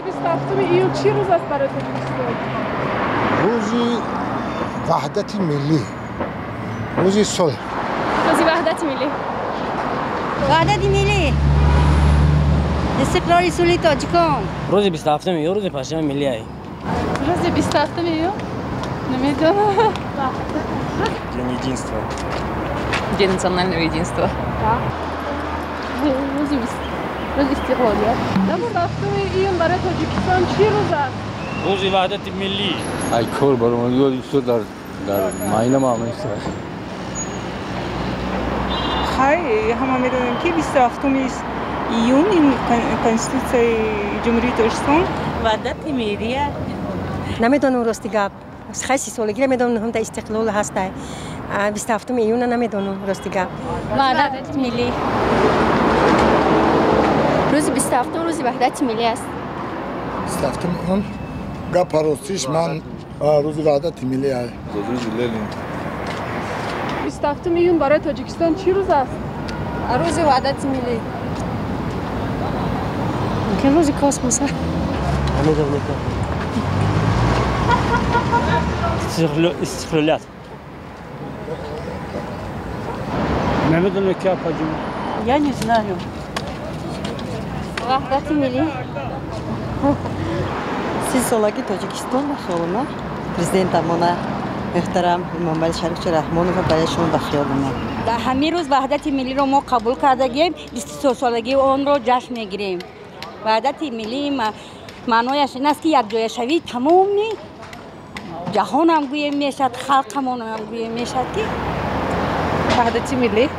27 ایون چی روز است برای تاجیکستان؟ روزی وحدت ملی، روزی صلح. روزی وحدت ملی. وحدت ملی. استقلال صلح تاجیکان. روزی 27 ایون روز پنجشنبه ملی است. روزی 27 ایون؟ نمیدونم. День единства. День национального единства. روز استقلالیت. 27 ایون برای تاجیکستان چی روز است؟ روزی وحدت ملی. ای کور برام یادی در ماینه ما میشه. خیلی همه میدونیم که 27 ایون این کنستیتوسیون جمهوری تاجیکستان وحدت ملی. نمیدونم راستیگاب. خیلی سالگی نمیدونم هم تا استقلال هسته. 27 ایون نمیدونم راستیگاب. وحدت ملی. روز 27 روز وحدت ملی است. 27 اون گپاروسیش من روز وحدت ملی است. روز لنین. 27 ایون برای تاجیکستان چی روز است؟ روز وحدت ملی. که روز کاسموس. استقلالیت. نمیدونم که پاجم. Я не знаю. وحدت ملی. Siz solaki Tacikistan soluna Prezident Amona محترم امامعلی شریف رحمانov برایشون بخیالونه. در همین روز وحدت ملی رو ما قبول کردیم. 23 سالگی آن رو جشن میگیریم. وحدت ملی معنایش این است که یک جای شوی تمام جهان هم گویم میشد، خلق هم گویم میشد که وحدت ملی.